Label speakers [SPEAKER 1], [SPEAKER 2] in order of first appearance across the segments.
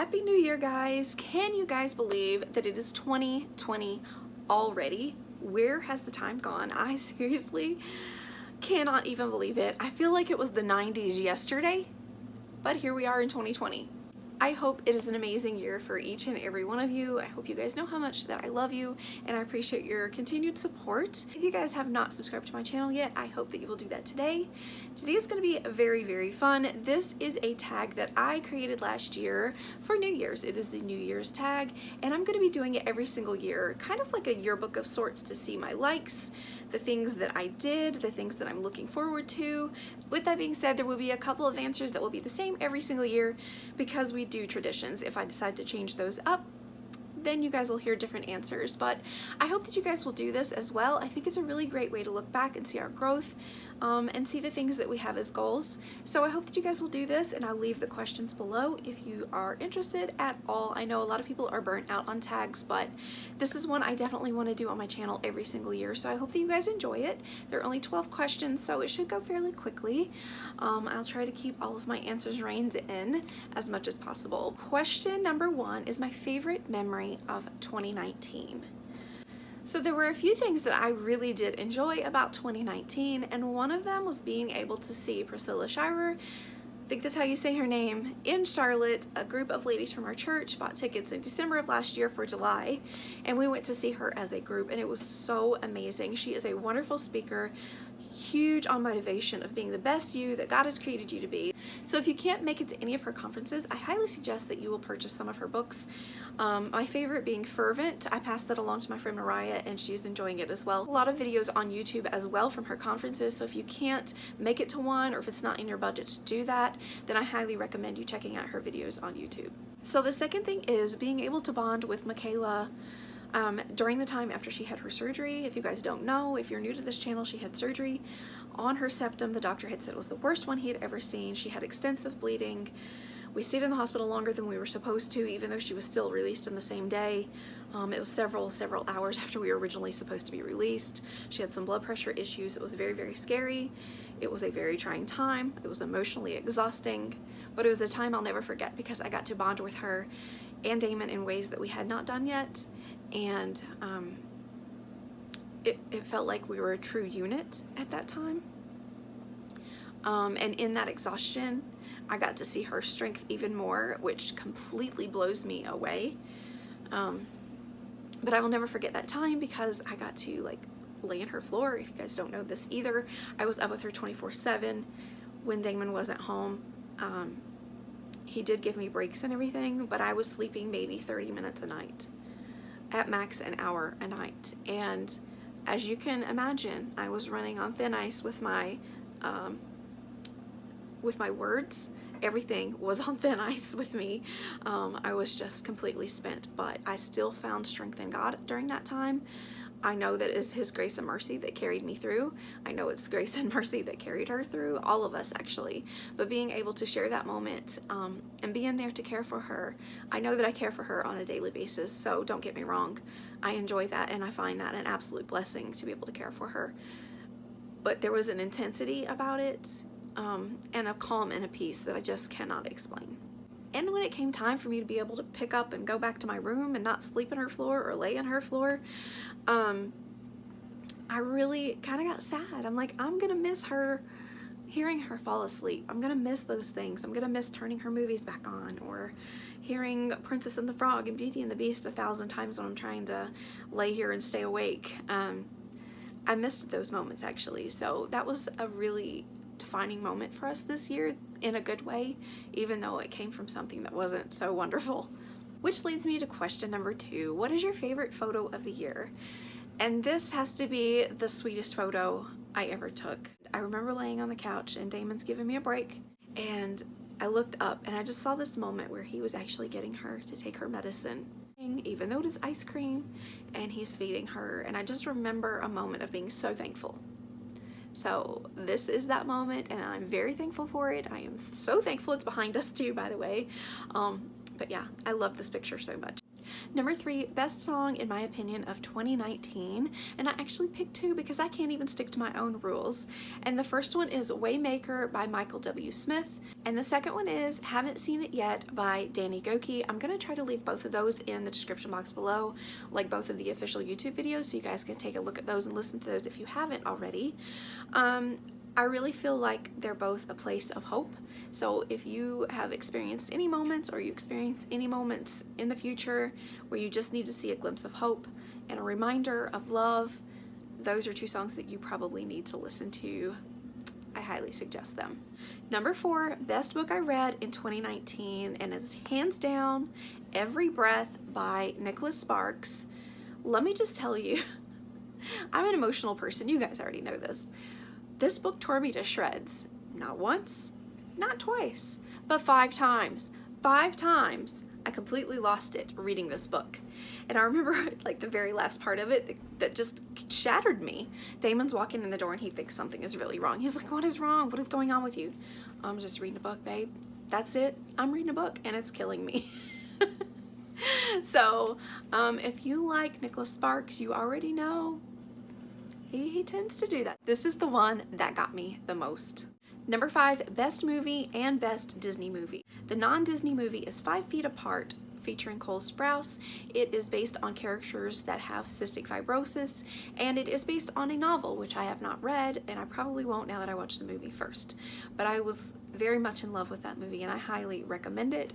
[SPEAKER 1] Happy New Year, guys. Can you guys believe that it is 2020 already? Where has the time gone? I seriously cannot even believe it. I feel like it was the 90s yesterday, but here we are in 2020. I hope it is an amazing year for each and every one of you. I hope you guys know how much that I love you and I appreciate your continued support. If you guys have not subscribed to my channel yet, I hope that you will do that today. Today is going to be very, very fun. This is a tag that I created last year for New Year's. It is the New Year's tag, and I'm going to be doing it every single year, kind of like a yearbook of sorts, to see my likes, the things that I did, the things that I'm looking forward to. With that being said, there will be a couple of answers that will be the same every single year because we do traditions. If I decide to change those up, then you guys will hear different answers. But I hope that you guys will do this as well. I think it's a really great way to look back and see our growth and see the things that we have as goals. So I hope that you guys will do this, and I'll leave the questions below if you are interested at all. I know a lot of people are burnt out on tags, but this is one I definitely want to do on my channel every single year. So I hope that you guys enjoy it. There are only 12 questions, so it should go fairly quickly. I'll try to keep all of my answers reined in as much as possible. Question number 1 is my favorite memory of 2019. So there were a few things that I really did enjoy about 2019, and one of them was being able to see Priscilla Shirer, I think that's how you say her name, in Charlotte. A group of ladies from our church bought tickets in December of last year for July, and we went to see her as a group, and it was so amazing. She is a wonderful speaker, huge on motivation of being the best you that God has created you to be. So if you can't make it to any of her conferences, I highly suggest that you will purchase some of her books. My favorite being Fervent. I passed that along to my friend Mariah, and she's enjoying it as well. A lot of videos on YouTube as well from her conferences, so if you can't make it to one, or if it's not in your budget to do that, then I highly recommend you checking out her videos on YouTube. So the second thing is being able to bond with Michaela during the time after she had her surgery. If you guys don't know, if you're new to this channel, she had surgery on her septum. The doctor had said it was the worst one he had ever seen. She had extensive bleeding. We stayed in the hospital longer than we were supposed to, even though she was still released in the same day. It was several hours after we were originally supposed to be released. She had some blood pressure issues. It was very, very scary. It was a very trying time. It was emotionally exhausting, but it was a time I'll never forget because I got to bond with her and Damon in ways that we had not done yet. And it felt like we were a true unit at that time. And in that exhaustion, I got to see her strength even more, which completely blows me away. But I will never forget that time because I got to like lay in her floor. If you guys don't know this either, I was up with her 24/7 when Damon wasn't home. He did give me breaks and everything, but I was sleeping maybe 30 minutes a night. At max an hour a night. And as you can imagine, I was running on thin ice with my words. Everything was on thin ice with me. I was just completely spent, but I still found strength in God during that time. I know that it's His grace and mercy that carried me through. I know it's grace and mercy that carried her through, all of us actually. But being able to share that moment and being there to care for her, I know that I care for her on a daily basis, so don't get me wrong. I enjoy that, and I find that an absolute blessing to be able to care for her. But there was an intensity about it, and a calm and a peace that I just cannot explain. And when it came time for me to be able to pick up and go back to my room and not sleep in her floor or lay in her floor, I really kind of got sad. I'm like, I'm gonna miss her, hearing her fall asleep. I'm gonna miss those things. I'm gonna miss turning her movies back on or hearing Princess and the Frog and Beauty and the Beast 1,000 times when I'm trying to lay here and stay awake. I missed those moments actually. So that was a really defining moment for us this year in a good way, even though it came from something that wasn't so wonderful. Which leads me to question number 2. What is your favorite photo of the year? And this has to be the sweetest photo I ever took. I remember laying on the couch and Damon's giving me a break, and I looked up and I just saw this moment where he was actually getting her to take her medicine, even though it is ice cream, and he's feeding her. And I just remember a moment of being so thankful. So this is that moment, and I'm very thankful for it. I am so thankful it's behind us too, by the way. But yeah, I love this picture so much. Number 3, best song in my opinion of 2019, and I actually picked 2 because I can't even stick to my own rules. And the first one is Waymaker by Michael W. Smith, and the second one is Haven't Seen It Yet by Danny Goki. I'm gonna try to leave both of those in the description box below, like both of the official YouTube videos, so you guys can take a look at those and listen to those if you haven't already. I really feel like they're both a place of hope. So if you have experienced any moments, or you experience any moments in the future where you just need to see a glimpse of hope and a reminder of love, those are 2 songs that you probably need to listen to. I highly suggest them. Number 4, best book I read in 2019, and it's hands down Every Breath by Nicholas Sparks. Let me just tell you, I'm an emotional person. You guys already know this. This book tore me to shreds. Not once, not twice, but 5 times. 5 times I completely lost it reading this book. And I remember like the very last part of it that just shattered me. Damon's walking in the door and he thinks something is really wrong. He's like, what is wrong? What is going on with you? I'm just reading a book, babe. That's it. I'm reading a book and it's killing me. So if you like Nicholas Sparks, you already know he tends to do that. This is the one that got me the most. Number 5, best movie and best Disney movie. The non-Disney movie is 5 Feet Apart, featuring Cole Sprouse. It is based on characters that have cystic fibrosis, and it is based on a novel, which I have not read, and I probably won't now that I watched the movie first. But I was very much in love with that movie, and I highly recommend it.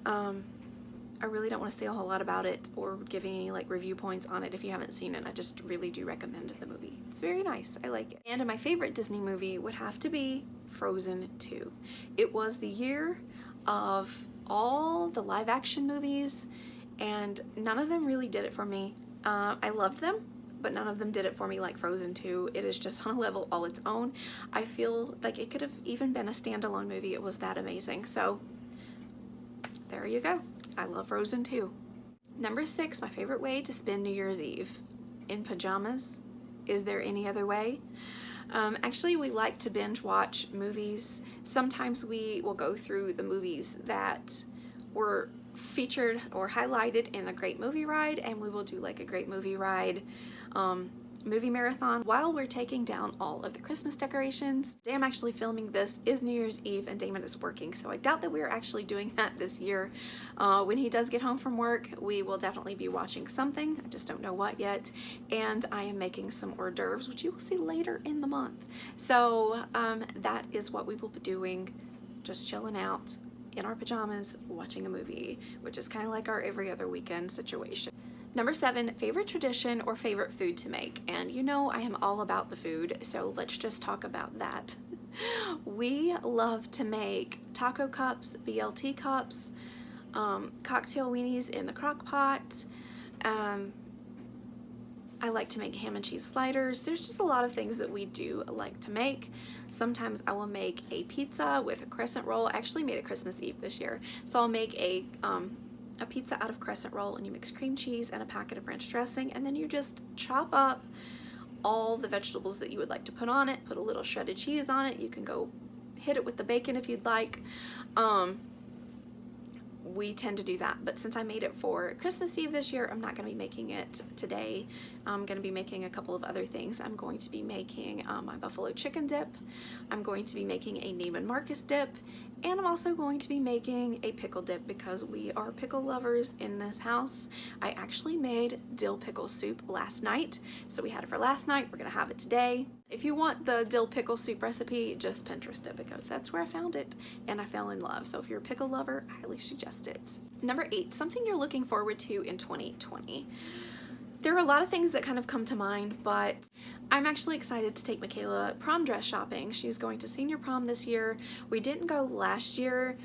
[SPEAKER 1] I really don't want to say a whole lot about it or give any like review points on it if you haven't seen it. I just really do recommend the movie. It's very nice. I like it. And my favorite Disney movie would have to be Frozen 2. It was the year of all the live action movies, and none of them really did it for me. I loved them, but none of them did it for me like Frozen 2. It is just on a level all its own. I feel like it could have even been a standalone movie. It was that amazing. So there you go. I love Frozen 2. Number 6, my favorite way to spend New Year's Eve. In pajamas. Is there any other way? Actually, we like to binge watch movies. Sometimes we will go through the movies that were featured or highlighted in the Great Movie Ride, and we will do like a Great Movie Ride movie marathon while we're taking down all of the Christmas decorations. Today I'm actually filming this is New Year's Eve and Damon is working, so I doubt that we're actually doing that this year. When he does get home from work, we will definitely be watching something. I just don't know what yet. And I am making some hors d'oeuvres, which you will see later in the month. So that is what we will be doing, just chilling out in our pajamas watching a movie, which is kind of like our every other weekend situation. Number 7, favorite tradition or favorite food to make. And you know I am all about the food, so let's just talk about that. We love to make taco cups, BLT cups, cocktail weenies in the crock pot. I like to make ham and cheese sliders. There's just a lot of things that we do like to make. Sometimes I will make a pizza with a crescent roll. I actually made a Christmas Eve this year. So I'll make a pizza out of crescent roll, and you mix cream cheese and a packet of ranch dressing, and then you just chop up all the vegetables that you would like to put on it, put a little shredded cheese on it. You can go hit it with the bacon if you'd like. We tend to do that, but since I made it for Christmas Eve this year, I'm not going to be making it today. I'm going to be making a couple of other things. I'm going to be making my buffalo chicken dip. I'm going to be making a Neiman Marcus dip, and I'm also going to be making a pickle dip because we are pickle lovers in this house. I actually made dill pickle soup last night, so we had it for last night. We're going to have it today. If you want the dill pickle soup recipe, just Pinterest it because that's where I found it and I fell in love. So if you're a pickle lover, I highly suggest it. Number 8, something you're looking forward to in 2020. There are a lot of things that kind of come to mind, but I'm actually excited to take Michaela prom dress shopping. She's going to senior prom this year. We didn't go last year.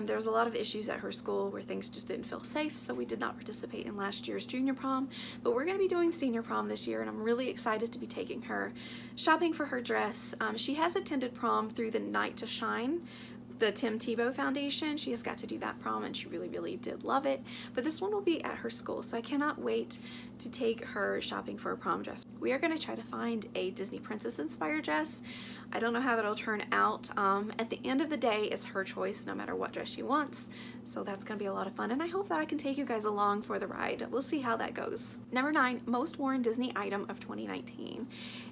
[SPEAKER 1] There was a lot of issues at her school where things just didn't feel safe, so we did not participate in last year's junior prom, but we're going to be doing senior prom this year, and I'm really excited to be taking her shopping for her dress. She has attended prom through the Night to Shine the Tim Tebow Foundation. She has got to do that prom and she really, really did love it. But this one will be at her school, so I cannot wait to take her shopping for a prom dress. We are going to try to find a Disney princess inspired dress. I don't know how that'll turn out. At the end of the day, it's her choice no matter what dress she wants. So that's going to be a lot of fun, and I hope that I can take you guys along for the ride. We'll see how that goes. Number 9, most worn Disney item of 2019.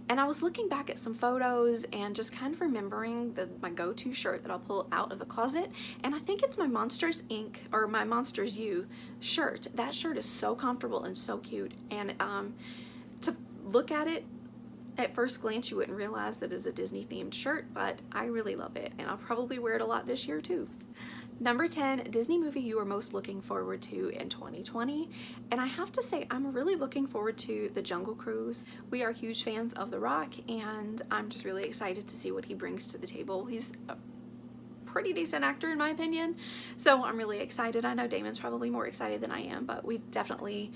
[SPEAKER 1] And I was looking back at some photos and just kind of remembering my go-to shirt that I'll pull out of the closet. And I think it's my Monsters Inc. or my Monsters U shirt. That shirt is so comfortable and so cute. And to look at it, at first glance, you wouldn't realize that it's a Disney themed shirt, but I really love it. And I'll probably wear it a lot this year too. Number 10, Disney movie you are most looking forward to in 2020. And I have to say, I'm really looking forward to The Jungle Cruise. We are huge fans of The Rock, and I'm just really excited to see what he brings to the table. He's a pretty decent actor in my opinion, so I'm really excited. I know Damon's probably more excited than I am, but we definitely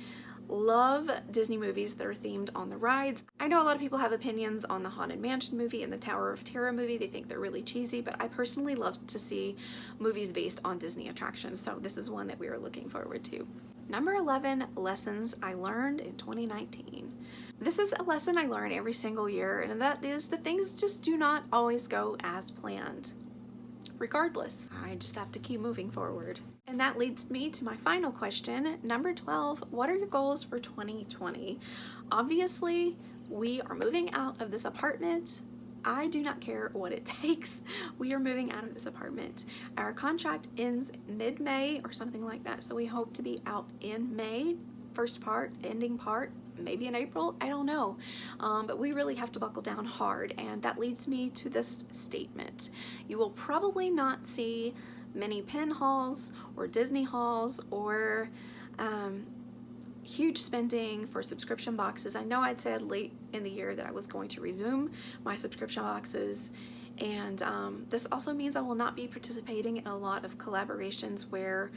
[SPEAKER 1] love Disney movies that are themed on the rides. I know a lot of people have opinions on the Haunted Mansion movie and the Tower of Terror movie. They think they're really cheesy, but I personally love to see movies based on Disney attractions, so this is one that we are looking forward to. Number 11, lessons I learned in 2019. This is a lesson I learn every single year, and that is that things just do not always go as planned. Regardless, I just have to keep moving forward. And that leads me to my final question, number 12, what are your goals for 2020? Obviously, we are moving out of this apartment. I do not care what it takes. We are moving out of this apartment. Our contract ends mid-May or something like that, so we hope to be out in May, first part, ending part, maybe in April, I don't know. But we really have to buckle down hard, and that leads me to this statement. You will probably not see many pin hauls or Disney hauls or huge spending for subscription boxes. I know I'd said late in the year that I was going to resume my subscription boxes, and this also means I will not be participating in a lot of collaborations where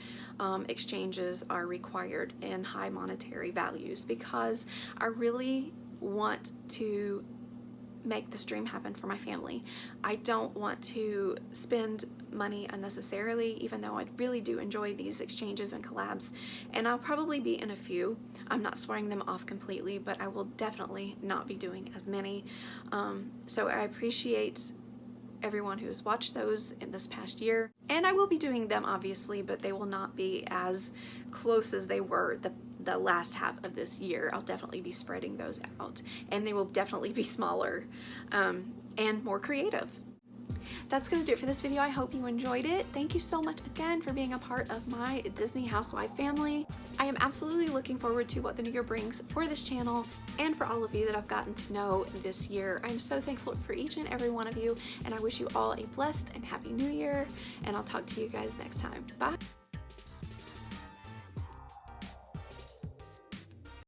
[SPEAKER 1] exchanges are required in high monetary values, because I really want to make this dream happen for my family. I don't want to spend money unnecessarily, even though I really do enjoy these exchanges and collabs, and I'll probably be in a few. I'm not swearing them off completely, but I will definitely not be doing as many. So I appreciate everyone who has watched those in this past year, and I will be doing them obviously, but they will not be as close as they were the last half of this year. I'll definitely be spreading those out, and they will definitely be smaller and more creative. That's going to do it for this video. I hope you enjoyed it. Thank you so much again for being a part of my Disney housewife family. I am absolutely looking forward to what the new year brings for this channel and for all of you that I've gotten to know this year. I'm so thankful for each and every one of you, and I wish you all a blessed and happy new year, and I'll talk to you guys next time. Bye.